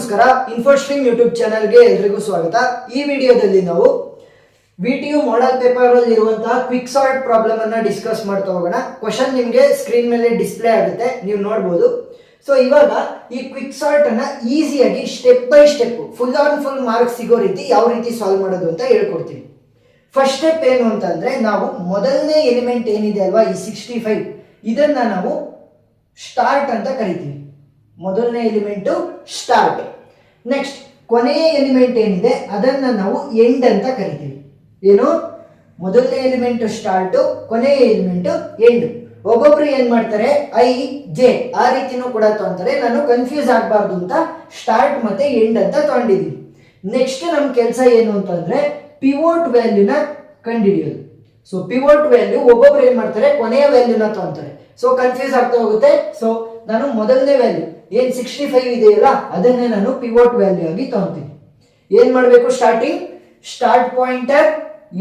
ನಮಸ್ಕಾರ, ಇನ್ಫೋಸ್ಟ್ರೀಮ್ ಯೂಟ್ಯೂಬ್ ಚಾನಲ್ಗೆ ಎಲ್ರಿಗೂ ಸ್ವಾಗತ. ಈ ವಿಡಿಯೋದಲ್ಲಿ ನಾವು VTU ಮಾಡೆಲ್ ಪೇಪರ್ ಅಲ್ಲಿ ಇರುವಂತಹ ಕ್ವಿಕ್ ಸಾರ್ಟ್ ಪ್ರಾಬ್ಲಮ್ ಅನ್ನ ಡಿಸ್ಕಸ್ ಮಾಡ್ತಾ ಹೋಗೋಣ. ಕ್ವಶನ್ ನಿಮಗೆ ಸ್ಕ್ರೀನ್ ಮೇಲೆ ಡಿಸ್ಪ್ಲೇ ಆಗುತ್ತೆ, ನೀವು ನೋಡಬಹುದು. ಸೊ ಇವಾಗ ಈ ಕ್ವಿಕ್ ಸಾರ್ಟ್ ಅನ್ನ ಈಸಿಯಾಗಿ step by step full on full marks ಸಿಗೋ ರೀತಿ ಯಾವ ರೀತಿ ಸಾಲ್ವ್ ಮಾಡೋದು ಅಂತ ಹೇಳ್ಕೊಡ್ತೀನಿ. ಫಸ್ಟ್ ಸ್ಟೆಪ್ ಏನು ಅಂತಂದ್ರೆ, ನಾವು ಮೊದಲನೇ ಎಲಿಮೆಂಟ್ ಏನಿದೆ ಅಲ್ವಾ, ಈ 65, ಇದನ್ನ ನಾವು ಸ್ಟಾರ್ಟ್ ಅಂತ ಕರಿತೀವಿ. ಮೊದಲನೇ ಎಲಿಮೆಂಟು ಸ್ಟಾರ್ಟ್. ನೆಕ್ಸ್ಟ್ ಕೊನೆಯ ಎಲಿಮೆಂಟ್ ಏನಿದೆ ಅದನ್ನ ನಾವು ಎಂಡ್ ಅಂತ ಕರಿತೀವಿ. ಏನು, ಮೊದಲನೇ ಎಲಿಮೆಂಟ್ ಸ್ಟಾರ್ಟ್, ಕೊನೆಯ ಎಲಿಮೆಂಟ್ ಎಂಡ್. ಒಬ್ಬೊಬ್ರು ಏನ್ ಮಾಡ್ತಾರೆ, ಐ ಜೆ ಆ ರೀತಿನೂ ಕೂಡ ತಗೊಂತಾರೆ. ನಾನು ಕನ್ಫ್ಯೂಸ್ ಆಗಬಾರ್ದು ಅಂತ ಸ್ಟಾರ್ಟ್ ಮತ್ತೆ ಎಂಡ್ ಅಂತ ತಗೊಂಡಿದ್ದೀನಿ. ನೆಕ್ಸ್ಟ್ ನಮ್ ಕೆಲಸ ಏನು ಅಂತಂದ್ರೆ ಪಿವೋಟ್ ವ್ಯಾಲ್ಯೂನ ಕಂಡುಹಿಡಿಯೋದು. ಸೊ ಪಿವೋಟ್ ವ್ಯಾಲ್ಯೂ ಒಬ್ಬೊಬ್ರು ಏನ್ ಮಾಡ್ತಾರೆ, ಕೊನೆಯ ವ್ಯಾಲ್ಯೂನ ತಗೊಂತಾರೆ. ಸೊ ಕನ್ಫ್ಯೂಸ್ ಆಗ್ತಾ ಹೋಗುತ್ತೆ. ಸೊ ನಾನು ಮೊದಲನೇ ವ್ಯಾಲ್ಯೂ ಏನ್ 65 ಇದೆಯಲ್ಲ ಅದನ್ನೇ ನಾನು ಪಿವೋಟ್ ವ್ಯಾಲ್ಯೂ ಆಗಿ ತಗೊಂತೀನಿ. ಏನ್ ಮಾಡಬೇಕು, start pointer,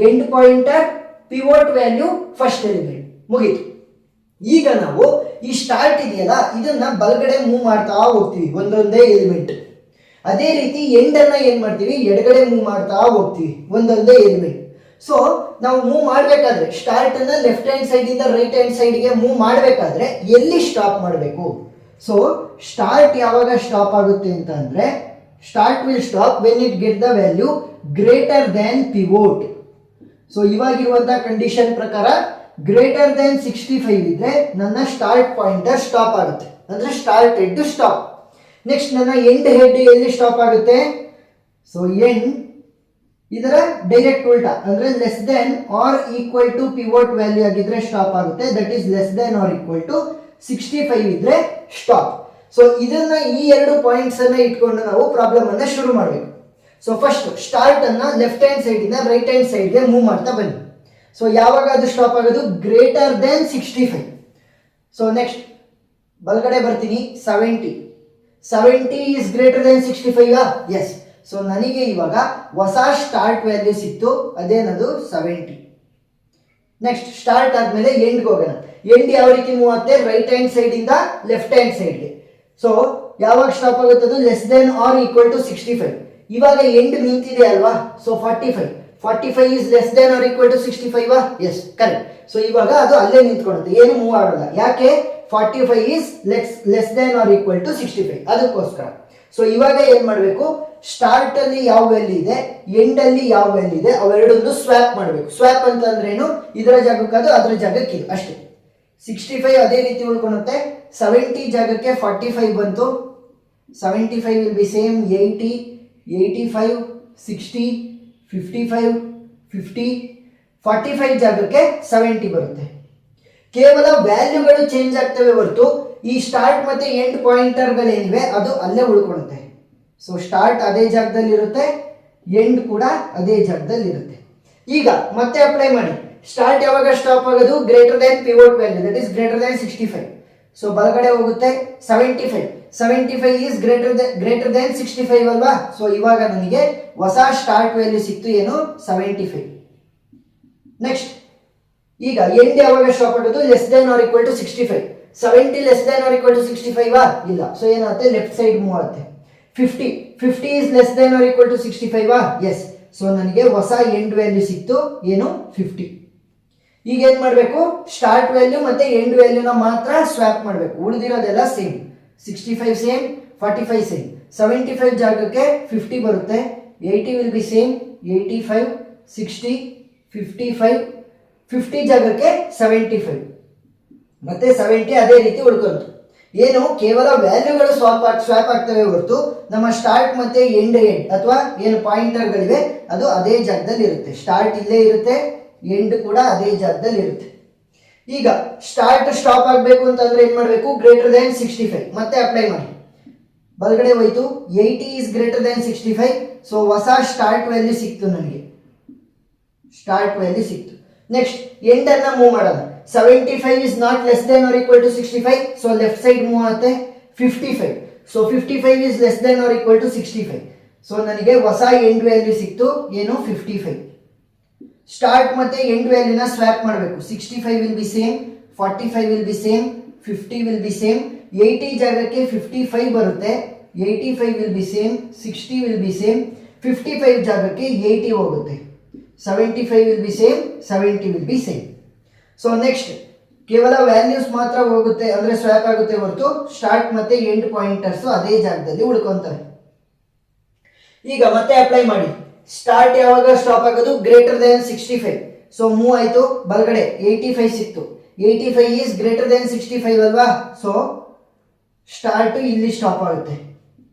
end pointer, pivot value, first element, ಮುಗೀತು. ಈಗ ನಾವು ಈ ಸ್ಟಾರ್ಟ್ ಇದೆಯಲ್ಲ ಇದನ್ನ ಬಲಗಡೆ ಮೂವ್ ಮಾಡ್ತಾ ಹೋಗ್ತೀವಿ ಒಂದೊಂದೇ ಎಲಿಮೆಂಟ್. ಅದೇ ರೀತಿ ಎಂಡ್ ಅನ್ನ ಏನ್ ಮಾಡ್ತೀವಿ, ಎಡಗಡೆ ಮೂವ್ ಮಾಡ್ತಾ ಹೋಗ್ತೀವಿ ಒಂದೊಂದೇ ಎಲಿಮೆಂಟ್. ಸೊ ನಾವು ಮೂವ್ ಮಾಡಬೇಕಾದ್ರೆ ಸ್ಟಾರ್ಟ್ ಅನ್ನ ಲೆಫ್ಟ್ ಹ್ಯಾಂಡ್ ಸೈಡ್ ಇಂದ ರೈಟ್ ಹ್ಯಾಂಡ್ ಸೈಡ್ಗೆ ಮೂವ್ ಮಾಡಬೇಕಾದ್ರೆ ಎಲ್ಲಿ ಸ್ಟಾಪ್ ಮಾಡಬೇಕು? ಸೊ ಸ್ಟಾರ್ಟ್ ಯಾವಾಗ ಸ್ಟಾಪ್ ಆಗುತ್ತೆ ಅಂತ ಅಂದ್ರೆ, start will stop when it get the value greater than pivot. So ಇವಾಗಿರುವಂತಹ ಕಂಡೀಷನ್ ಪ್ರಕಾರ ಗ್ರೇಟರ್ ದ್ಯಾನ್ 65 ಇದ್ರೆ ನನ್ನ ಸ್ಟಾರ್ಟ್ ಪಾಯಿಂಟರ್ ಸ್ಟಾಪ್ ಆಗುತ್ತೆ, ಅಂದ್ರೆ ಸ್ಟಾರ್ಟ್ ಹೆಡ್ ಸ್ಟಾಪ್. ನೆಕ್ಸ್ಟ್ ನನ್ನ ಎಂಡ್ ಹೆಡ್ ಎಲ್ಲಿ ಸ್ಟಾಪ್ ಆಗುತ್ತೆ? ಸೊ ಎಂಡ್ ಇದರ ಡೈರೆಕ್ಟ್ ಉಲ್ಟಾ, ಅಂದ್ರೆ less than or equal to pivot value ಆಗಿದ್ರೆ ಸ್ಟಾಪ್ ಆಗುತ್ತೆ. That is less than or equal to 65 ಇದ್ರೆ ಸ್ಟಾಪ್. ಸೊ ಇದನ್ನ ಈ ಎರಡು ಪಾಯಿಂಟ್ಸ್ ಅನ್ನ ಇಟ್ಕೊಂಡು ನಾವು ಪ್ರಾಬ್ಲಮ್ ಅನ್ನ ಶುರು ಮಾಡಬೇಕು. ಸೊ ಫಸ್ಟ್ ಸ್ಟಾರ್ಟ್ ಅನ್ನ ಲೆಫ್ಟ್ ಹ್ಯಾಂಡ್ ಸೈಡ್ ಇಂದ ರೈಟ್ ಹ್ಯಾಂಡ್ ಸೈಡ್ಗೆ ಮೂವ್ ಮಾಡ್ತಾ ಬನ್ನಿ. ಸೊ ಯಾವಾಗ ಅದು ಸ್ಟಾಪ್ ಆಗೋದು? Greater than 65. ಸೊ ನೆಕ್ಸ್ಟ್ ಬಲಗಡೆ ಬರ್ತೀನಿ, 70 is greater than 65. Yes. So ನನಗೆ ಇವಾಗ ಹೊಸ ಸ್ಟಾರ್ಟ್ ವ್ಯಾಲ್ಯೂ ಸಿಕ್ತು, ಅದೇನದು 70. ನೆಕ್ಸ್ಟ್ ಸ್ಟಾರ್ಟ್ ಆದ್ಮೇಲೆ ಎಂಡ್ಗೆ ಹೋಗೋಣ. ಎಂಡ್ ಯಾವ ರೀತಿ ಮೂವ್ ಆಗುತ್ತೆ? ರೈಟ್ ಹ್ಯಾಂಡ್ ಸೈಡ್ ಇಂದ ಲೆಫ್ಟ್ ಹ್ಯಾಂಡ್ ಸೈಡ್ಗೆ. ಸೊ ಯಾವಾಗ ಸ್ಟಾಪ್ ಆಗುತ್ತದು? Less than or equal to 65. ಇವಾಗ ಎಂಡ್ ನಿಂತಿದೆ ಅಲ್ವಾ, so 45 is less than or equal to 65. Yes, correct. So ಇವಾಗ ಅದು ಅಲ್ಲೇ ನಿಂತ್ಕೊಳ್ಳುತ್ತೆ, ಏನು ಮೂವ್ ಆಗಲ್ಲ. ಯಾಕೆ? 45 is less than or equal to 65, ಅದಕ್ಕೋಸ್ಕರ. ಸೊ ಇವಾಗ ಏನ್ ಮಾಡಬೇಕು, ಸ್ಟಾರ್ಟ್ ಅಲ್ಲಿ ಯಾವ ವ್ಯಾಲ್ಯೂ ಇದೆ, ಎಂಡ್ ಅಲ್ಲಿ ಯಾವ ವ್ಯಾಲ್ಯೂ ಇದೆ, ಅವೆರಡನ್ನು ಸ್ವ್ಯಾಪ್ ಮಾಡಬೇಕು. ಸ್ವ್ಯಾಪ್ ಅಂತ ಅಂದ್ರೆ ಏನು? ಇದರ ಜಾಗಕ್ಕೆ ಅದು, ಅದರ ಜಾಗಕ್ಕೆ ಇದು, ಅಷ್ಟೇ. 65 ಅದೇ ರೀತಿ ಉಳ್ಕೊಳುತ್ತೆ. 70 ಜಾಗಕ್ಕೆ 45 ಬಂತು. 75 ವಿಲ್ ಬಿ ಸೇಮ್ 80, 85, 60, 55, 50, 45 ಜಾಗಕ್ಕೆ 70 ಬರುತ್ತೆ. ಕೇವಲ ವ್ಯಾಲ್ಯೂಗಳು ಚೇಂಜ್ ಆಗ್ತವೆ ಹೊರತು ಈ ಸ್ಟಾರ್ಟ್ ಮತ್ತೆ ಎಂಡ್ ಪಾಯಿಂಟರ್ಗಳೇನಿವೆ ಅದು ಅಲ್ಲೇ ಉಳ್ಕೊಳ್ಳುತ್ತೆ. ಸೊ ಸ್ಟಾರ್ಟ್ ಅದೇ ಜಾಗದಲ್ಲಿ ಇರುತ್ತೆ, ಎಂಡ್ ಕೂಡ ಅದೇ ಜಾಗದಲ್ಲಿ ಇರುತ್ತೆ. ಈಗ ಮತ್ತೆ ಅಪ್ಲೈ ಮಾಡಿ. ಸ್ಟಾರ್ಟ್ ಯಾವಾಗ ಸ್ಟಾಪ್ ಆಗೋದು? Greater than pivot value, that is greater than 65. So ಬಲಗಡೆ ಹೋಗುತ್ತೆ 75 ಈಸ್ ಗ್ರೇಟರ್ ದೆನ್ 65 ಅಲ್ವಾ. ಸೊ ಇವಾಗ ನನಗೆ ಹೊಸ ಸ್ಟಾರ್ಟ್ ವ್ಯಾಲ್ಯೂ ಸಿಕ್ತು, ಏನು? 75. ನೆಕ್ಸ್ಟ್ ಈಗ ಎಂಡ್ ಯಾವಾಗ ಸ್ಟಾಪ್ ಆಗೋದು? Less than or equal to 65. 70 less than or equal to 65 ಇಲ್ಲ. ಸೊ ಏನಾಗುತ್ತೆ, ಲೆಫ್ಟ್ ಸೈಡ್ ಮೂವ್ ಆಗುತ್ತೆ. 50 is less than or equal to 65. Yes. So ನನಗೆ ಹೊಸ ಎಂಡ್ ವ್ಯಾಲ್ಯೂ ಸಿಕ್ತು, ಏನು? 50. ಈಗ ಏನ್ ಮಾಡಬೇಕು, ಸ್ಟಾರ್ಟ್ ವ್ಯಾಲ್ಯೂ ಮತ್ತೆ ಎಂಡ್ ವ್ಯಾಲ್ಯೂನ ಮಾತ್ರ ಸ್ವ್ಯಾಪ್ ಮಾಡಬೇಕು, ಉಳಿದಿರೋದೆಲ್ಲ ಸೇಮ್. 65 same, 45 same. 75 ಜಾಗಕ್ಕೆ 50 ಬರುತ್ತೆ. 80 ವಿಲ್ ಬಿ ಸೇಮ್, 85, 60, 55, 50 ಜಾಗಕ್ಕೆ 75 ಮತ್ತೆ 70 ಅದೇ ರೀತಿ ಉಳ್ಕೊಂತು. ಏನು, ಕೇವಲ ವ್ಯಾಲ್ಯೂಗಳು ಸ್ವಾಪ್ ಆಗ್ತವೆ ಹೊರತು ನಮ್ಮ ಸ್ಟಾರ್ಟ್ ಮತ್ತೆ ಎಂಡ್ ಅಥವಾ ಏನು ಪಾಯಿಂಟರ್ಗಳಿವೆ ಅದು ಅದೇ ಜಾಗದಲ್ಲಿ ಇರುತ್ತೆ. ಸ್ಟಾರ್ಟ್ ಇಲ್ಲೇ ಇರುತ್ತೆ, ಎಂಡ್ ಕೂಡ ಅದೇ ಜಾಗದಲ್ಲಿ ಇರುತ್ತೆ. ಈಗ ಸ್ಟಾರ್ಟ್ ಸ್ಟಾಪ್ ಆಗಬೇಕು ಅಂತಂದ್ರೆ ಏನ್ ಮಾಡಬೇಕು? ಗ್ರೇಟರ್ ದೆನ್ 65 ಮತ್ತೆ ಅಪ್ಲೈ ಮಾಡಿ. ಬಲಗಡೆ ಹೋಯ್ತು, 80 ಈಸ್ ಗ್ರೇಟರ್ ದೆನ್ 65. ಸೊ ಹೊಸ ಸ್ಟಾರ್ಟ್ ವ್ಯಾಲ್ಯೂ ಸಿಕ್ತು ನನಗೆ, ಸ್ಟಾರ್ಟ್ ವ್ಯಾಲ್ಯೂ ಸಿಕ್ತು. ನೆಕ್ಸ್ಟ್ ಎಂಡ್ ಅನ್ನ ಮೂವ್ ಮಾಡೋಣ. 75 is not less than or equal to 65. So left side move ಆಗುತ್ತೆ. 55. So 55 is less than or equal to 65. So ನನಗೆ ಹೊಸ ಎಂಡ್ ವ್ಯಾಲ್ಯೂ ಸಿಕ್ತು, ಏನು? 55. ಸ್ಟಾರ್ಟ್ ಮತ್ತೆ ಎಂಡ್ ವ್ಯಾಲ್ಯೂನ ಸ್ವ್ಯಾಪ್ ಮಾಡಬೇಕು. 65 will be same, 45 will be same, 50 will be same. 80 ಜಾಗಕ್ಕೆ 55 ಬರುತ್ತೆ, 85 will be same, 60 will be same, 55 ಜಾಗಕ್ಕೆ 80 ಹೋಗುತ್ತೆ, 75 will be same, 70 will be same. So next ಕೇವಲ ವ್ಯಾಲ್ಯೂಸ್ ಮಾತ್ರ ಹೋಗುತ್ತೆ ಅಂದರೆ ಸ್ವ್ಯಾಪ್ ಆಗುತ್ತೆ ಹೊರತು ಸ್ಟಾರ್ಟ್ ಮತ್ತೆ ಎಂಡ್ ಪಾಯಿಂಟರ್ಸ್ ಅದೇ ಜಾಗದಲ್ಲಿ ಉಳ್ಕೊಂತವೆ. ಈಗ ಮತ್ತೆ ಅಪ್ಲೈ ಮಾಡಿ. ಸ್ಟಾರ್ಟ್ ಯಾವಾಗ ಸ್ಟಾಪ್ ಆಗೋದು? Greater than 65. ಸೊ ಮೂವ್ ಆಯಿತು, ಬಲಗಡೆ 85 ಸಿಕ್ತು. 85 ಈಸ್ ಗ್ರೇಟರ್ ದೆನ್ 65 ಅಲ್ವಾ? ಸೊ ಸ್ಟಾರ್ಟ್ ಇಲ್ಲಿ ಸ್ಟಾಪ್ ಆಗುತ್ತೆ.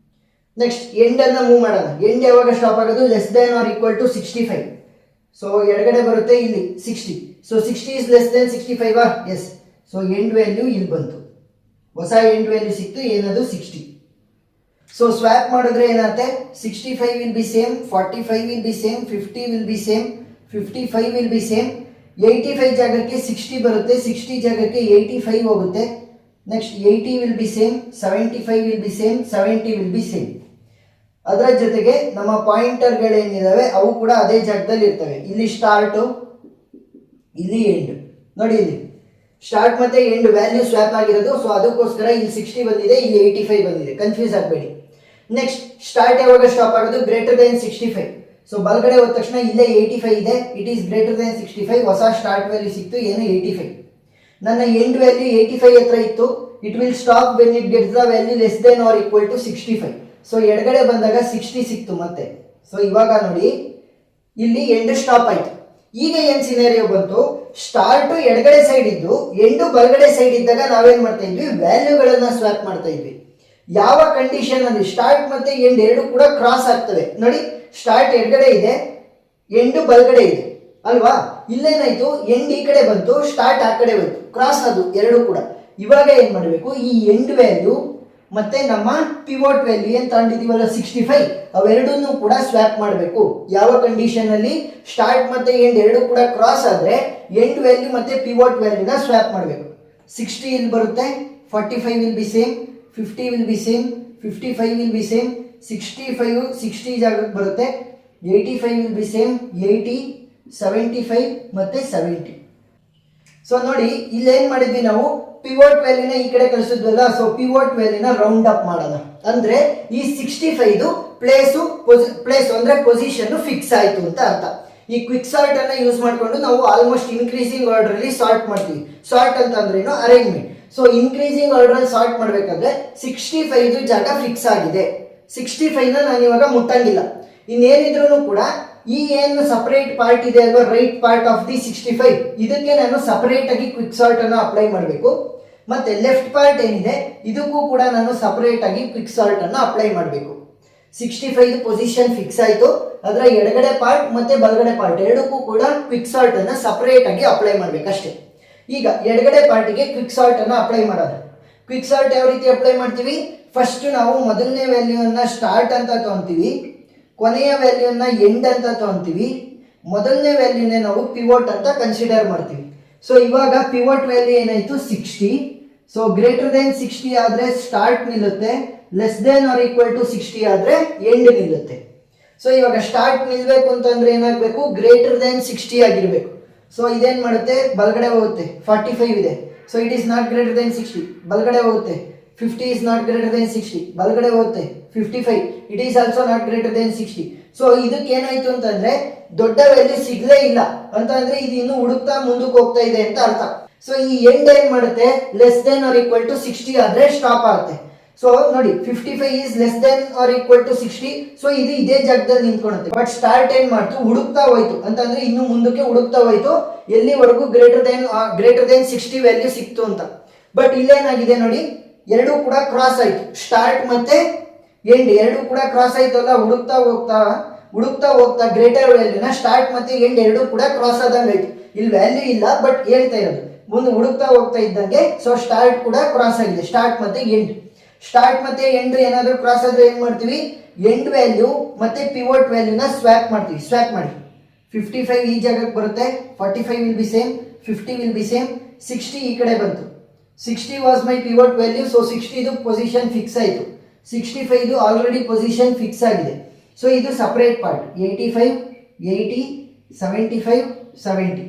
ನೆಕ್ಸ್ಟ್ ಎಂಡ್ ಅನ್ನ ಮೂವ್ ಮಾಡೋಣ. ಎಂಡ್ ಯಾವಾಗ ಸ್ಟಾಪ್ ಆಗೋದು? Less than or equal to 65. So ಎಡಗಡೆ ಬರುತ್ತೆ ಇಲ್ಲಿ 60. ಸೊ 60 ಇಸ್ ಲೆಸ್ ದೆನ್ 65 ಆ? ಎಸ್. ಸೊ ಎಂಡ್ ವ್ಯಾಲ್ಯೂ ಇಲ್ಲಿ ಬಂತು, ಹೊಸ ಎಂಡ್ ವ್ಯಾಲ್ಯೂ ಸಿಕ್ತು, ಏನದು 60. ಸೊ ಸ್ವ್ಯಾಪ್ ಮಾಡಿದ್ರೆ ಏನಾಗುತ್ತೆ? 65 will be same, 45 will be same, 50 will be same, 55 will be same. 85 ಜಾಗಕ್ಕೆ 60 ಬರುತ್ತೆ, 60 ಜಾಗಕ್ಕೆ 85 ಹೋಗುತ್ತೆ. Next 80 will be same, 75 will be same, 70 will be same. ಅದರ ಜೊತೆಗೆ ನಮ್ಮ ಪಾಯಿಂಟರ್ಗಳೇನಿದಾವೆ ಅವು ಕೂಡ ಅದೇ ಜಾಗದಲ್ಲಿ ಇರ್ತವೆ. ಇಲ್ಲಿ ಸ್ಟಾರ್ಟು, ಇಲ್ಲಿ ಎಂಡ್. ನೋಡಿ ಇಲ್ಲಿ ಸ್ಟಾರ್ಟ್ ಮತ್ತೆ ಎಂಡ್ ವ್ಯಾಲ್ಯೂ ಸ್ವ್ಯಾಪ್ ಆಗಿರೋದು. ಸೊ ಅದಕ್ಕೋಸ್ಕರ ಇಲ್ಲಿ 60 ಬಂದಿದೆ, ಇಲ್ಲಿ 85 ಬಂದಿದೆ, ಕನ್ಫ್ಯೂಸ್ ಆಗಬೇಡಿ. ನೆಕ್ಸ್ಟ್ ಸ್ಟಾರ್ಟ್ ಯಾವಾಗ ಸ್ಟಾಪ್ ಆಗೋದು? Greater than 65. ಸೊ ಬಲಗಡೆ ಹೋದ ತಕ್ಷಣ ಇಲ್ಲೇ 85 ಇದೆ, ಇಟ್ ಈಸ್ ಗ್ರೇಟರ್ ದೆನ್ 65. ಹೊಸ ಸ್ಟಾರ್ಟ್ ವ್ಯಾಲ್ಯೂ ಸಿಕ್ತು, ಏನು 85. ನನ್ನ ಎಂಡ್ ವ್ಯಾಲ್ಯೂ 85 ಹತ್ರ ಇತ್ತು. It will stop when it gets the value less than or equal to 65. So ಎಡಗಡೆ ಬಂದಾಗ 60 ಸಿಕ್ತು ಮತ್ತೆ. ಸೊ ಇವಾಗ ನೋಡಿ ಇಲ್ಲಿ ಎಂಡ್ ಸ್ಟಾಪ್ ಆಯ್ತು. ಈಗ ಏನ್ ಸಿನಾರಿಯೋ ಬಂತು? ಸ್ಟಾರ್ಟ್ ಎಡಗಡೆ ಸೈಡ್ ಇದ್ದು ಎಂಡು ಬಲಗಡೆ ಸೈಡ್ ಇದ್ದಾಗ ನಾವೇನ್ ಮಾಡ್ತಾ ಇದ್ವಿ? ವ್ಯಾಲ್ಯೂಗಳನ್ನ ಸ್ವ್ಯಾಪ್ ಮಾಡ್ತಾ ಇದ್ವಿ. ಯಾವ ಕಂಡೀಷನ್ ಅಲ್ಲಿ? ಸ್ಟಾರ್ಟ್ ಮತ್ತೆ ಎಂಡ್ ಎರಡು ಕೂಡ ಕ್ರಾಸ್ ಆಗ್ತವೆ. ನೋಡಿ ಸ್ಟಾರ್ಟ್ ಎಡಗಡೆ ಇದೆ, ಎಂಡು ಬಲಗಡೆ ಇದೆ ಅಲ್ವಾ? ಇಲ್ಲೇನಾಯ್ತು? ಎಂಡ್ ಈ ಕಡೆ ಬಂತು, ಸ್ಟಾರ್ಟ್ ಆ ಕಡೆ ಬಂತು, ಕ್ರಾಸ್ ಅದು ಎರಡು ಕೂಡ. ಇವಾಗ ಏನ್ ಮಾಡಬೇಕು? ಈ ಎಂಡ್ ವ್ಯಾಲ್ಯೂ ಮತ್ತೆ ನಮ್ಮ ಪಿವೋಟ್ ವ್ಯಾಲ್ಯೂ ಏನ್ ತಗೊಂಡಿದೀವಲ್ಲ 65, ಅವೆರಡನ್ನೂ ಕೂಡ ಸ್ವ್ಯಾಪ್ ಮಾಡಬೇಕು. ಯಾವ ಕಂಡೀಷನ್ ಅಲ್ಲಿ? ಸ್ಟಾರ್ಟ್ ಮತ್ತೆ ಎಂಡ್ ಎರಡು ಕೂಡ ಕ್ರಾಸ್ ಆದ್ರೆ ಎಂಡ್ ವ್ಯಾಲ್ಯೂ ಮತ್ತೆ ಪಿವೋಟ್ ವ್ಯಾಲ್ಯೂನ ಸ್ವ್ಯಾಪ್ ಮಾಡಬೇಕು. 60 ಇಲ್ಲಿ ಬರುತ್ತೆ, 45 will be same, 50 will be same, 55 will be same, 65 60 ಜಾಗಕ್ಕೆ ಬರುತ್ತೆ, 85 ವಿಲ್ ಬಿ ಸೇಮ್, 80, 75 ಮತ್ತೆ 70. ಸೊ ನೋಡಿ ಇಲ್ಲೇನ್ ಮಾಡಿದ್ವಿ ನಾವು? ಪಿವೋಟ್ ವ್ಯಾಲ್ಯೂನ ಈ ಕಡೆ ಕಳಿಸಿದ್ವಲ್ಲ. ಸೊ ಪಿವೋಟ್ ವ್ಯಾಲ್ಯೂನ ರೌಂಡ್ ಅಪ್ ಮಾಡೋಣ ಅಂದ್ರೆ ಈ 65 ಪ್ಲೇಸ್ ಅಂದ್ರೆ ಪೊಸಿಷನ್ ಫಿಕ್ಸ್ ಆಯ್ತು ಅಂತ ಅರ್ಥ. ಈ ಕ್ವಿಕ್ ಸಾರ್ಟ್ ಅನ್ನ ಯೂಸ್ ಮಾಡ್ಕೊಂಡು ನಾವು ಆಲ್ಮೋಸ್ಟ್ ಇನ್ಕ್ರೀಸಿಂಗ್ ಆರ್ಡರ್ ಅಲ್ಲಿ ಸಾರ್ಟ್ ಮಾಡ್ತೀವಿ. ಸಾರ್ಟ್ ಅಂತ ಅಂದ್ರೇನು? ಅರೇಂಜ್ಮೆಂಟ್. ಸೊ ಇನ್ಕ್ರೀಸಿಂಗ್ ಆರ್ಡರ್ ಅಲ್ಲಿ ಸಾರ್ಟ್ ಮಾಡ್ಬೇಕಾದ್ರೆ 65 ಜಾಗ ಫಿಕ್ಸ್ ಆಗಿದೆ. 65ನ ನಾನು ಇವಾಗ ಮುಟ್ಟಂಗಿಲ್ಲ. ಇನ್ನೇನಿದ್ರು ಕೂಡ ಈ ಏನು ಸಪರೇಟ್ ಪಾರ್ಟ್ ಇದೆ ಅಲ್ವಾ, ರೈಟ್ ಪಾರ್ಟ್ ಆಫ್ ದಿ 65, ಇದಕ್ಕೆ ನಾನು ಸಪರೇಟ್ ಆಗಿ ಕ್ವಿಕ್ ಸಾರ್ಟ್ ಅನ್ನು ಅಪ್ಲೈ ಮಾಡಬೇಕು. ಮತ್ತೆ ಲೆಫ್ಟ್ ಪಾರ್ಟ್ ಏನಿದೆ ಇದಕ್ಕೂ ಕೂಡ ನಾನು ಸಪರೇಟ್ ಆಗಿ ಕ್ವಿಕ್ ಸಾರ್ಟ್ ಅನ್ನು ಅಪ್ಲೈ ಮಾಡಬೇಕು. 65 ಪೊಸಿಷನ್ ಫಿಕ್ಸ್ ಆಯಿತು. ಅದರ ಎಡಗಡೆ ಪಾರ್ಟ್ ಮತ್ತೆ ಬಲಗಡೆ ಪಾರ್ಟ್ ಎರಡಕ್ಕೂ ಕೂಡ ಕ್ವಿಕ್ ಸಾರ್ಟ್ ಅನ್ನು ಸಪರೇಟ್ ಆಗಿ ಅಪ್ಲೈ ಮಾಡಬೇಕಷ್ಟೇ. ಈಗ ಎಡಗಡೆ ಪಾರ್ಟಿಗೆ ಕ್ವಿಕ್ ಸಾರ್ಟ್ ಅನ್ನು ಅಪ್ಲೈ ಮಾಡೋದು. ಕ್ವಿಕ್ ಸಾರ್ಟ್ ಯಾವ ರೀತಿ ಅಪ್ಲೈ ಮಾಡ್ತೀವಿ? ಫಸ್ಟ್ ನಾವು ಮೊದಲನೇ ವ್ಯಾಲ್ಯೂನ ಸ್ಟಾರ್ಟ್ ಅಂತ ತಗೊಂತೀವಿ, ಕೊನೆಯ ವ್ಯಾಲ್ಯೂನ ಎಂಡ್ ಅಂತ ತಗೊಂತೀವಿ, ಮೊದಲನೇ ವ್ಯಾಲ್ಯೂನೇ ನಾವು ಪಿವೋಟ್ ಅಂತ ಕನ್ಸಿಡರ್ ಮಾಡ್ತೀವಿ. ಸೊ ಇವಾಗ ಪಿವೋಟ್ ವ್ಯಾಲ್ಯೂ ಏನಾಯ್ತು? 60. ಸೊ ಗ್ರೇಟರ್ ದೆನ್ 60 ಆದ್ರೆ ಸ್ಟಾರ್ಟ್ ನಿಲ್ಲುತ್ತೆ, less than or equal to 60 ಆದ್ರೆ ಎಂಡ್ ನಿಲ್ಲುತ್ತೆ. ಸೊ ಇವಾಗ ಸ್ಟಾರ್ಟ್ ನಿಲ್ಬೇಕು ಅಂತಂದ್ರೆ ಏನಾಗಬೇಕು? ಗ್ರೇಟರ್ ದೆನ್ 60 ಆಗಿರ್ಬೇಕು. ಸೊ ಇದೇನ್ ಮಾಡುತ್ತೆ? ಬಲಗಡೆ ಹೋಗುತ್ತೆ, 45 ಇದೆ. So it is not greater than 60, ಬಲಗಡೆ ಹೋಗುತ್ತೆ. 50 is not greater than 60, ಬಲಗಡೆ ಹೋಗುತ್ತೆ. 55, it is also not greater than 60. So ಇದಕ್ಕೆ ಏನಾಯ್ತು ಅಂತಂದ್ರೆ ದೊಡ್ಡ ವ್ಯಾಲ್ಯೂ ಸಿಗ್ಲೇ ಇಲ್ಲ ಅಂತಂದ್ರೆ ಇದು ಇನ್ನು ಹುಡುಕ್ತಾ ಮುಂದಕ್ಕೆ ಹೋಗ್ತಾ ಇದೆ ಅಂತ ಅರ್ಥ. ಸೊ ಈ ಎಂಡ್ ಏನ್ ಮಾಡುತ್ತೆ? Less than or equal to 60 ಆದ್ರೆ ಸ್ಟಾಪ್ ಆಗುತ್ತೆ. ಸೊ ನೋಡಿ 55 is less than or equal to 60. So ಇದು ಇದೇ ಜಾಗದಲ್ಲಿ ನಿಂತ್ಕೊಳ್ಳುತ್ತೆ. ಬಟ್ ಸ್ಟಾರ್ಟ್ ಏನ್ ಮಾಡ್ತು? ಹುಡುಕ್ತಾ ಹೋಯ್ತು ಅಂತಂದ್ರೆ ಇನ್ನು ಮುಂದಕ್ಕೆ ಹುಡುಕ್ತಾ ಹೋಯ್ತು ಎಲ್ಲಿವರೆಗೂ ಗ್ರೇಟರ್ ದೆನ್ 60 ವ್ಯಾಲ್ಯೂ ಸಿಕ್ತು ಅಂತ. ಬಟ್ ಇಲ್ಲೇನಾಗಿದೆ ನೋಡಿ, ಎರಡೂ ಕೂಡ ಕ್ರಾಸ್ ಆಯ್ತು. ಸ್ಟಾರ್ಟ್ ಮತ್ತೆ ಎಂಡ್ ಎರಡು ಕೂಡ ಕ್ರಾಸ್ ಆಯ್ತು ಅಲ್ಲ. ಹುಡುಕ್ತಾ ಹೋಗ್ತಾ ಗ್ರೇಟರ್ ವ್ಯಾಲ್ಯೂನ ಸ್ಟಾರ್ಟ್ ಮತ್ತೆ ಎಂಡ್ ಎರಡು ಕೂಡ ಕ್ರಾಸ್ ಆದಂಗೆ ಆಯ್ತು. ಇಲ್ಲಿ ವ್ಯಾಲ್ಯೂ ಇಲ್ಲ ಬಟ್ ಹೇಳ್ತಾ ಇರೋದು ಮುಂದೆ ಹುಡುಕ್ತಾ ಹೋಗ್ತಾ ಇದ್ದಂಗೆ. ಸೊ ಸ್ಟಾರ್ಟ್ ಕೂಡ ಕ್ರಾಸ್ ಆಗಿದೆ, ಸ್ಟಾರ್ಟ್ ಮತ್ತೆ ಎಂಡ್ ಏನಾದರೂ ಕ್ರಾಸ್ ಆದ್ರೆ ಏನ್ ಮಾಡ್ತೀವಿ? ಎಂಡ್ ವ್ಯಾಲ್ಯೂ ಮತ್ತೆ ಪಿವೋಟ್ ವ್ಯಾಲ್ಯೂನ ಸ್ವ್ಯಾಪ್ ಮಾಡ್ತೀವಿ. ಸ್ವ್ಯಾಪ್ ಮಾಡಿ 55 ಈ ಜಾಗಕ್ಕೆ ಬರುತ್ತೆ, 45 will be same, 50 will be same, 60 ಈ ಕಡೆ ಬಂತು. 60 was my pivot value. So 60 ಇದು ಪೊಸಿಷನ್ ಫಿಕ್ಸ್ ಆಯಿತು. 65 ಇದು ಆಲ್ರೆಡಿ ಪೊಸಿಷನ್ ಫಿಕ್ಸ್ ಆಗಿದೆ. ಸೊ ಇದು ಸಪರೇಟ್ ಪಾರ್ಟ್ 85, 80, 75, 70.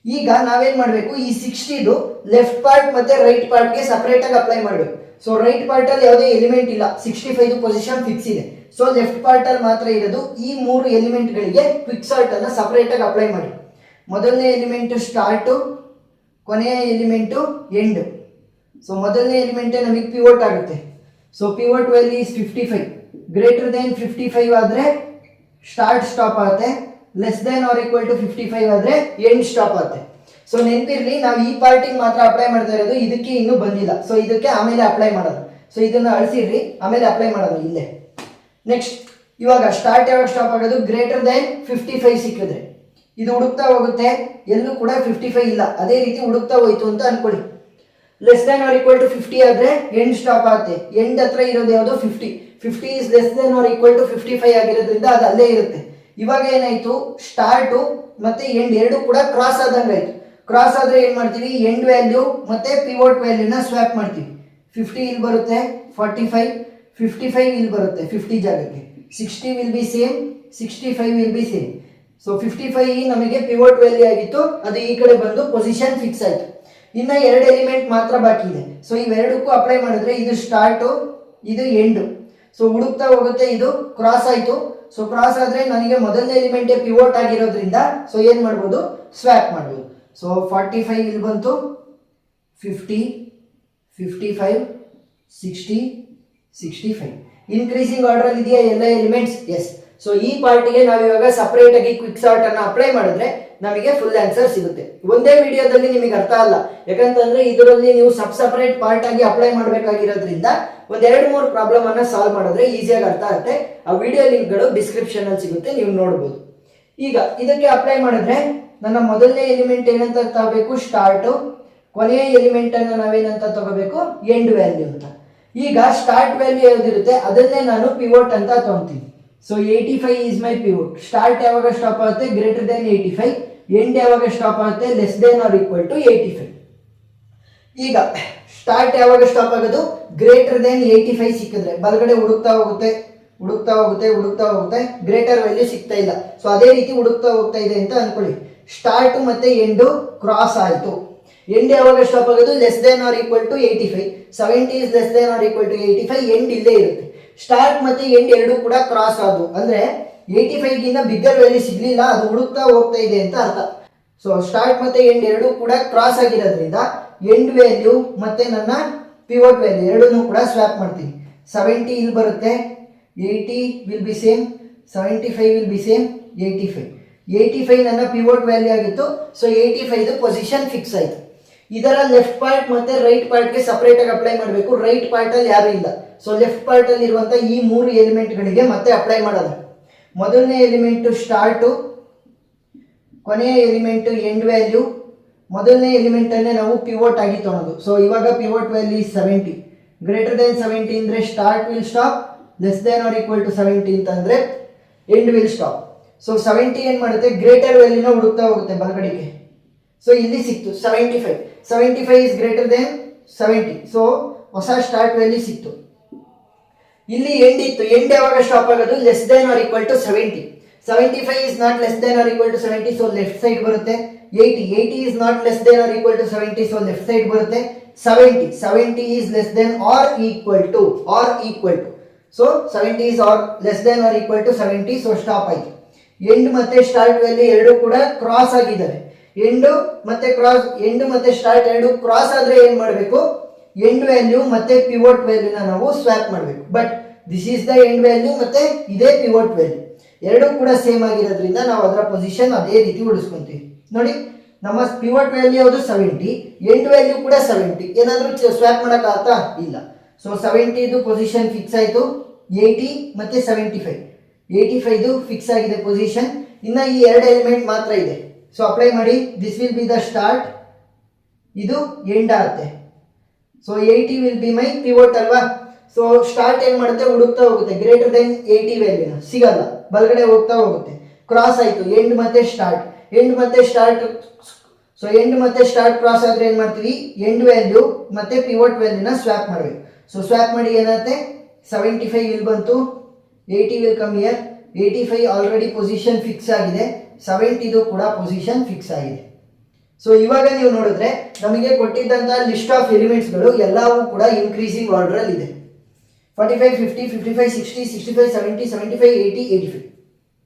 ಈಗ ನಾವೇನ್ ಮಾಡಬೇಕು? ಈ 60ದು ಲೆಫ್ಟ್ ಪಾರ್ಟ್ ಮತ್ತೆ ರೈಟ್ ಪಾರ್ಟ್ಗೆ ಸಪರೇಟ್ ಆಗಿ ಅಪ್ಲೈ ಮಾಡಬೇಕು. ಸೊ ರೈಟ್ ಪಾರ್ಟ್ ಅಲ್ಲಿ ಯಾವುದೇ ಎಲಿಮೆಂಟ್ ಇಲ್ಲ, 65 ಪೊಸಿಷನ್ ಫಿಕ್ಸ್ ಇದೆ. ಸೊ ಲೆಫ್ಟ್ ಪಾರ್ಟ್ ಅಲ್ಲಿ ಮಾತ್ರ ಇರೋದು. ಈ 3 ಎಲಿಮೆಂಟ್ಗಳಿಗೆ ಕ್ವಿಕ್ ಸಾರ್ಟ್ ಅನ್ನ ಸಪರೇಟ್ ಆಗಿ ಅಪ್ಲೈ ಮಾಡಿ. ಮೊದಲನೇ ಎಲಿಮೆಂಟ್ ಸ್ಟಾರ್ಟ್, ಕೊನೆಯ ಎಲಿಮೆಂಟ್ ಎಂಡ್. ಸೊ ಮೊದಲನೇ ಎಲಿಮೆಂಟ್ ನಮಗೆ ಪಿವೋಟ್ ಆಗುತ್ತೆ. So pivot value is 55. Greater than 55 ಆದರೆ ಸ್ಟಾರ್ಟ್ ಸ್ಟಾಪ್ ಆಗುತ್ತೆ, less than or equal to 55 ಆದರೆ ಎಂಡ್ ಸ್ಟಾಪ್ ಆಗುತ್ತೆ. ಸೊ ನೆನಪಿರ್ಲಿ, ನಾವು ಈ ಪಾರ್ಟಿಗೆ ಮಾತ್ರ ಅಪ್ಲೈ ಮಾಡ್ತಾ ಇರೋದು, ಇದಕ್ಕೆ ಇನ್ನೂ ಬಂದಿಲ್ಲ. ಸೊ ಇದಕ್ಕೆ ಆಮೇಲೆ ಅಪ್ಲೈ ಮಾಡೋದು. ಸೊ ಇದನ್ನ ಅಳಿಸಿರ್ರಿ, ಆಮೇಲೆ ಅಪ್ಲೈ ಮಾಡೋದು ಇಲ್ಲೇ. ನೆಕ್ಸ್ಟ್ ಇವಾಗ ಸ್ಟಾರ್ಟ್ ಯಾವಾಗ ಸ್ಟಾಪ್ ಆಗೋದು? ಗ್ರೇಟರ್ ದೆನ್ 55 ಸಿಕ್ಕಿದ್ರೆ. ಇದು ಹುಡುಕ್ತಾ ಹೋಗುತ್ತೆ, ಎಲ್ಲೂ ಕೂಡ 55 ಇಲ್ಲ, ಅದೇ ರೀತಿ ಹುಡುಕ್ತಾ ಹೋಯ್ತು ಅಂತ ಅನ್ಕೊಳ್ಳಿ. Less than or equal to 50 ಆದರೆ ಎಂಡ್ ಸ್ಟಾಪ್ ಆಗುತ್ತೆ. ಎಂಡ್ ಹತ್ರ ಇರೋದು ಯಾವುದು? 50. 50 is less than or equal to 55 ಆಗಿರೋದ್ರಿಂದ ಅದು ಅಲ್ಲೇ ಇರುತ್ತೆ. ಇವಾಗ ಏನಾಯ್ತು? ಸ್ಟಾರ್ಟು ಮತ್ತೆ ಎಂಡ್ ಎರಡು ಕೂಡ ಕ್ರಾಸ್ ಆದಂಗೆ ಆಯ್ತು. ಕ್ರಾಸ್ ಆದ್ರೆ ಏನ್ ಮಾಡ್ತೀವಿ? ಎಂಡ್ ವ್ಯಾಲ್ಯೂ ಮತ್ತೆ ಪಿವೋಟ್ ವ್ಯಾಲ್ಯೂನ ಸ್ವ್ಯಾಪ್ ಮಾಡ್ತೀವಿ. 50 ಇಲ್ಲಿ ಬರುತ್ತೆ, 45, 55 ಇಲ್ಲಿ ಬರುತ್ತೆ 50 ಜಾಗಕ್ಕೆ. 60 will be same, 65 will be same. So 55 ನಮಗೆ ಪಿವೋಟ್ ವ್ಯಾಲ್ಯೂ ಆಗಿತ್ತು, ಅದು ಈ ಕಡೆ ಬಂದು ಪೊಸಿಷನ್ ಫಿಕ್ಸ್ ಆಯ್ತು. ಇನ್ನ 2 ಎಲಿಮೆಂಟ್ ಮಾತ್ರ ಬಾಕಿ ಇದೆ. ಸೊ ಇವೆರಡಕ್ಕೂ ಅಪ್ಲೈ ಮಾಡಿದ್ರೆ ಇದು ಸ್ಟಾರ್ಟು, ಇದು ಎಂಡು. ಸೊ ಹುಡುಕ್ತಾ ಹೋಗುತ್ತೆ, ಇದು ಕ್ರಾಸ್ ಆಯ್ತು. ಸೊ ಕ್ರಾಸ್ ಆದ್ರೆ ನನಗೆ ಮೊದಲನೇ ಎಲಿಮೆಂಟೇ ಪಿವೋಟ್ ಆಗಿರೋದ್ರಿಂದ ಸೊ ಏನ್ ಮಾಡ್ಬೋದು? ಸ್ವ್ಯಾಪ್ ಮಾಡ್ಬೋದು. ಸೊ 45 ಇಲ್ಲಿ ಬಂತು, 50, 55, 60, 65. ಇನ್ಕ್ರೀಸಿಂಗ್ ಆರ್ಡರ್ ಅಲ್ಲಿ ಇದೆಯಾ ಎಲ್ಲ ಎಲಿಮೆಂಟ್ಸ್? ಎಸ್. ಸೊ ಈ ಪಾರ್ಟಿಗೆ ನಾವು ಇವಾಗ ಸಪರೇಟ್ ಆಗಿ ಕ್ವಿಕ್ ಸಾರ್ಟ್ ಅನ್ನ ಅಪ್ಲೈ ಮಾಡಿದ್ರೆ ನಮಗೆ ಫುಲ್ ಆನ್ಸರ್ ಸಿಗುತ್ತೆ. ಒಂದೇ ವಿಡಿಯೋದಲ್ಲಿ ನಿಮಗೆ ಅರ್ಥ ಅಲ್ಲ, ಯಾಕಂತಂದ್ರೆ ಇದರಲ್ಲಿ ನೀವು ಸಪರೇಟ್ ಪಾರ್ಟ್ ಆಗಿ ಅಪ್ಲೈ ಮಾಡಬೇಕಾಗಿರೋದ್ರಿಂದ ಒಂದ್ 2-3 ಪ್ರಾಬ್ಲಮ್ ಅನ್ನ ಸಾಲ್ವ್ ಮಾಡಿದ್ರೆ ಈಸಿಯಾಗಿ ಅರ್ಥ ಆಗುತ್ತೆ. ಆ ವಿಡಿಯೋ ಲಿಂಕ್ಗಳು ಡಿಸ್ಕ್ರಿಪ್ಷನ್ ಅಲ್ಲಿ ಸಿಗುತ್ತೆ, ನೀವು ನೋಡ್ಬೋದು. ಈಗ ಇದಕ್ಕೆ ಅಪ್ಲೈ ಮಾಡಿದ್ರೆ ನನ್ನ ಮೊದಲನೇ ಎಲಿಮೆಂಟ್ ಏನಂತ ತಗೋಬೇಕು? ಸ್ಟಾರ್ಟ್. ಕೊನೆಯ ಎಲಿಮೆಂಟ್ ಅನ್ನು ನಾವೇನಂತ ತಗೋಬೇಕು? ಎಂಡ್ ವ್ಯಾಲ್ಯೂ ಅಂತ. ಈಗ ಸ್ಟಾರ್ಟ್ ವ್ಯಾಲ್ಯೂ ಯಾವ್ದಿರುತ್ತೆ ಅದನ್ನೇ ನಾನು ಪಿವೋಟ್ ಅಂತ ತಗೊಂತೀನಿ. So 85 is my pivot. Start ಯಾವಾಗ ಸ್ಟಾಪ್ ಆಗುತ್ತೆ? Greater than 85. ಎಂಡ್ ಯಾವಾಗ ಸ್ಟಾಪ್ ಆಗುತ್ತೆ? Less than or equal to 85. ಈಗ ಸ್ಟಾರ್ಟ್ ಯಾವಾಗ ಸ್ಟಾಪ್ ಆಗೋದು? ಗ್ರೇಟರ್ ದೆನ್ 85 ಸಿಕ್ಕಿದ್ರೆ. ಬಲಗಡೆ ಹುಡುಕ್ತಾ ಹೋಗುತ್ತೆ, ಹುಡುಕ್ತಾ ಹೋಗುತ್ತೆ, ಹುಡುಕ್ತಾ ಹೋಗುತ್ತೆ, ಗ್ರೇಟರ್ ವ್ಯಾಲ್ಯೂ ಸಿಗ್ತಾ ಇಲ್ಲ. ಸೊ ಅದೇ ರೀತಿ ಹುಡುಕ್ತಾ ಹೋಗ್ತಾ ಇದೆ ಅಂತ ಅನ್ಕೊಳ್ಳಿ. ಸ್ಟಾರ್ಟ್ ಮತ್ತೆ ಎಂಡು ಕ್ರಾಸ್ ಆಯಿತು. ಎಂಡ್ ಯಾವಾಗ ಸ್ಟಾಪ್ ಆಗೋದು? Less than or equal to 85. 70 is less than or equal to 85. End ಇಲ್ಲೇ ಇರುತ್ತೆ. ಸ್ಟಾರ್ಟ್ ಮತ್ತೆ ಎಂಡ್ ಎರಡು ಕೂಡ ಕ್ರಾಸ್ ಆದವು ಅಂದ್ರೆ 85 ಗಿಂತ ಬಿಗ್ಗರ್ ವ್ಯಾಲ್ಯೂ ಸಿಗ್ಲಿಲ್ಲ, ಅದು ಹುಡುಕ್ತಾ ಹೋಗ್ತಾ ಇದೆ ಅಂತ ಅರ್ಥ. ಸೊ ಸ್ಟಾರ್ಟ್ ಮತ್ತೆ ಎಂಡ್ ಎರಡು ಕೂಡ ಕ್ರಾಸ್ ಆಗಿರೋದ್ರಿಂದ ಎಂಡ್ ವ್ಯಾಲ್ಯೂ ಮತ್ತೆ ನನ್ನ ಪಿವೋಟ್ ವ್ಯಾಲ್ಯೂ ಎರಡನ್ನೂ ಕೂಡ ಸ್ವ್ಯಾಪ್ ಮಾಡ್ತೀನಿ. 70 ಇಲ್ಲಿ ಬರುತ್ತೆ, 80 will be same, 75 will be same, 85. 85 ನನ್ನ ಪಿವೋಟ್ ವ್ಯಾಲ್ಯೂ ಆಗಿತ್ತು. ಸೊ 85 ಪೊಸಿಷನ್ ಫಿಕ್ಸ್ ಆಯ್ತು. ಇದರ ಲೆಫ್ಟ್ ಪಾರ್ಟ್ ಮತ್ತೆ ರೈಟ್ ಪಾರ್ಟ್ಗೆ ಸಪರೇಟ್ ಆಗಿ ಅಪ್ಲೈ ಮಾಡಬೇಕು. ರೈಟ್ ಪಾರ್ಟ್ ಅಲ್ಲಿ ಯಾರು ಇಲ್ಲ. ಸೊ ಲೆಫ್ಟ್ ಪಾರ್ಟ್ ಅಲ್ಲಿ ಇರುವಂತ ಈ 3 ಎಲಿಮೆಂಟ್ಗಳಿಗೆ ಮತ್ತೆ ಅಪ್ಲೈ ಮಾಡೋದು. ಮೊದಲನೇ ಎಲಿಮೆಂಟ್ ಸ್ಟಾರ್ಟು, ಕೊನೆಯ ಎಲಿಮೆಂಟ್ ಎಂಡ್ ವ್ಯಾಲ್ಯೂ. ಮೊದಲನೇ ಎಲಿಮೆಂಟ್ ಅನ್ನೇ ನಾವು ಪಿವೋಟ್ ಆಗಿ ತಗೊಳ್ಳೋದು. ಸೊ ಇವಾಗ ಪಿವೋಟ್ ವ್ಯಾಲ್ಯೂ 70. ಗ್ರೇಟರ್ ದೆನ್ 70 ಅಂದ್ರೆ start will stop, less than or equal to 70 ಅಂತಂದ್ರೆ ಎಂಡ್ ವಿಲ್ ಸ್ಟಾಪ್. ಸೊ 70 ಏನ್ ಮಾಡುತ್ತೆ? ಗ್ರೇಟರ್ ವ್ಯಾಲ್ಯೂನ ಹುಡುಕ್ತಾ ಹೋಗುತ್ತೆ ಬಲಗಡೆಗೆ. ಸೊ ಇಲ್ಲಿ ಸಿಕ್ತು 75. 75 ಇಸ್ ಗ್ರೇಟರ್ ದೆನ್ 70. ಸೊ ಹೊಸ ಸ್ಟಾರ್ಟ್ ವ್ಯಾಲ್ಯೂ ಸಿಕ್ತು. ಇಲ್ಲಿ ಎಂಡ್ ಇತ್ತು. ಎಂಡ್ ಯಾವಾಗ ಸ್ಟಾಪ್ ಆಗೋದು? Less than or equal to 70. 75 is not less than or equal to 70. So left side ಬರುತ್ತೆ. 80 is not less than or equal to 70. So left side ಬರುತ್ತೆ. 70 is less than or equal to. So 70 is or less than or equal to 70. So stop ಆಯ್ತು. End ಮತ್ತೆ start value ಎರಡು ಕೂಡ cross ಆಗಿದ್ದಾವೆ. End ಮತ್ತೆ start ಎರಡು cross ಆದ್ರೆ ಏನ್ ಮಾಡಬೇಕು? ಎಂಡ್ ವ್ಯಾಲ್ಯೂ ಮತ್ತೆ ಪಿವೋಟ್ ವ್ಯಾಲ್ಯೂನ ನಾವು ಸ್ವ್ಯಾಪ್ ಮಾಡಬೇಕು. But this is the end value ಮತ್ತೆ ಇದೇ ಪಿವೋಟ್ ವ್ಯಾಲ್ಯೂ ಎರಡು ಕೂಡ ಸೇಮ್ ಆಗಿರೋದ್ರಿಂದ ನಾವು ಅದರ ಪೊಸಿಷನ್ ಅದೇ ರೀತಿ ಉಳಿಸ್ಕೊಂತೀವಿ. ನೋಡಿ, ನಮ್ಮ ಪಿವೋಟ್ ವ್ಯಾಲ್ಯೂ ಯಾವುದು? 70. ಎಂಡ್ ವ್ಯಾಲ್ಯೂ ಕೂಡ 70. ಏನಾದರೂ ಸ್ವ್ಯಾಪ್ ಮಾಡೋಕ್ಕಾಗತ್ತಾ? ಇಲ್ಲ. ಸೊ 70 ಪೊಸಿಷನ್ ಫಿಕ್ಸ್ ಆಯಿತು. 80 ಮತ್ತೆ 75. 85 ಫಿಕ್ಸ್ ಆಗಿದೆ ಪೊಸಿಷನ್. ಇನ್ನು ಈ 2 ಎಲಿಮೆಂಟ್ ಮಾತ್ರ ಇದೆ. ಸೊ ಅಪ್ಲೈ ಮಾಡಿ. This will be the start, ಇದು ಎಂಡ್ ಆಗುತ್ತೆ. So 80 will be my pivot ಅಲ್ವಾ. ಸೊ ಸ್ಟಾರ್ಟ್ ಏನ್ ಮಾಡುತ್ತೆ? ಹುಡುಕ್ತಾ ಹೋಗುತ್ತೆ. ಗ್ರೇಟರ್ ದೆನ್ 80 ವ್ಯಾಲ್ಯೂನ ಸಿಗಲ್ಲ, ಬಲಗಡೆ ಹೋಗ್ತಾ ಹೋಗುತ್ತೆ. ಕ್ರಾಸ್ ಆಯ್ತು. ಎಂಡ್ ಮತ್ತೆ ಸ್ಟಾರ್ಟ್. ಸೊ ಎಂಡ್ ಮತ್ತೆ ಸ್ಟಾರ್ಟ್ ಕ್ರಾಸ್ ಆದ್ರೆ ಏನ್ ಮಾಡ್ತೀವಿ? ಎಂಡ್ ವ್ಯಾಲ್ಯೂ ಮತ್ತೆ ಪಿವೋಟ್ ವ್ಯಾಲ್ಯೂನ ಸ್ವ್ಯಾಪ್ ಮಾಡಬೇಕು. ಸೊ ಸ್ವ್ಯಾಪ್ ಮಾಡಿ ಏನಾಗುತ್ತೆ? 75 ಇಲ್ಲಿ ಬಂತು, 80 will come here. 85 already position fix ಆಗಿದೆ. 70 ಕೂಡ ಪೊಸಿಷನ್ ಫಿಕ್ಸ್ ಆಗಿದೆ. ಸೊ ಇವಾಗ ನೀವು ನೋಡಿದ್ರೆ ನಮಗೆ ಕೊಟ್ಟಿದ್ದಂಥ ಲಿಸ್ಟ್ ಆಫ್ ಎಲಿಮೆಂಟ್ಸ್ಗಳು ಎಲ್ಲವೂ ಕೂಡ ಇನ್ಕ್ರೀಸಿಂಗ್ ಆರ್ಡರ್ ಇದೆ. 45, 50, 55, 60, 65, 70, 75, 80, 85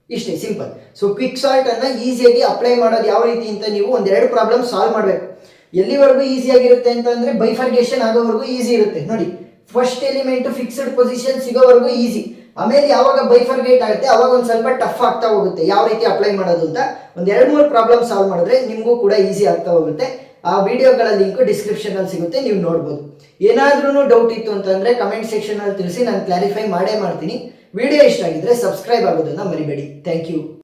ಇಷ್ಟೇ ಸಿಂಪಲ್. ಸೊ ಕ್ವಿಕ್ ಸಾರ್ಟ್ ಅನ್ನ ಈಸಿಯಾಗಿ ಅಪ್ಲೈ ಮಾಡೋದು ಯಾವ ರೀತಿ ಅಂತ ನೀವು ಒಂದೆರಡು ಪ್ರಾಬ್ಲಮ್ ಸಾಲ್ವ್ ಮಾಡಬೇಕು. ಎಲ್ಲಿವರೆಗೂ ಈಸಿ ಆಗಿರುತ್ತೆ ಅಂತಂದ್ರೆ ಬೈಫರ್ಗೇಷನ್ ಆಗೋವರೆಗೂ ಈಸಿ ಇರುತ್ತೆ ನೋಡಿ. ಫಸ್ಟ್ ಎಲಿಮೆಂಟ್ ಫಿಕ್ಸ್ಡ್ ಪೊಸಿಷನ್ ಸಿಗೋವರೆಗೂ ಈಸಿ, ಆಮೇಲೆ ಯಾವಾಗ ಬೈಫರ್ಗೇಟ್ ಆಗುತ್ತೆ ಅವಾಗ ಒಂದು ಸ್ವಲ್ಪ ಟಫ್ ಆಗ್ತಾ ಹೋಗುತ್ತೆ ಯಾವ ರೀತಿ ಅಪ್ಲೈ ಮಾಡೋದು ಅಂತ. ಒಂದು 2-3 ಪ್ರಾಬ್ಲಮ್ ಸಾಲ್ವ್ ಮಾಡಿದ್ರೆ ನಿಮಗೂ ಕೂಡ ಈಸಿ ಆಗ್ತಾ ಹೋಗುತ್ತೆ. ಆ ವಿಡಿಯೋಗಳ ಲಿಂಕ್ ಡಿಸ್ಕ್ರಿಪ್ಷನ್ ಅಲ್ಲಿ ಸಿಗುತ್ತೆ, ನೀವು ನೋಡ್ಬೋದು. ಏನಾದ್ರೂ ಡೌಟ್ ಇತ್ತು ಅಂತಂದ್ರೆ ಕಮೆಂಟ್ ಸೆಕ್ಷನ್ ಅಲ್ಲಿ ತಿಳಿಸಿ, ನಾನು ಕ್ಲಾರಿಫೈ ಮಾಡೇ ಮಾಡ್ತೀನಿ. ವಿಡಿಯೋ ಇಷ್ಟ ಆಗಿದ್ರೆ ಸಬ್ಸ್ಕ್ರೈಬ್ ಆಗೋದನ್ನ ಮರಿಬೇಡಿ. Thank you.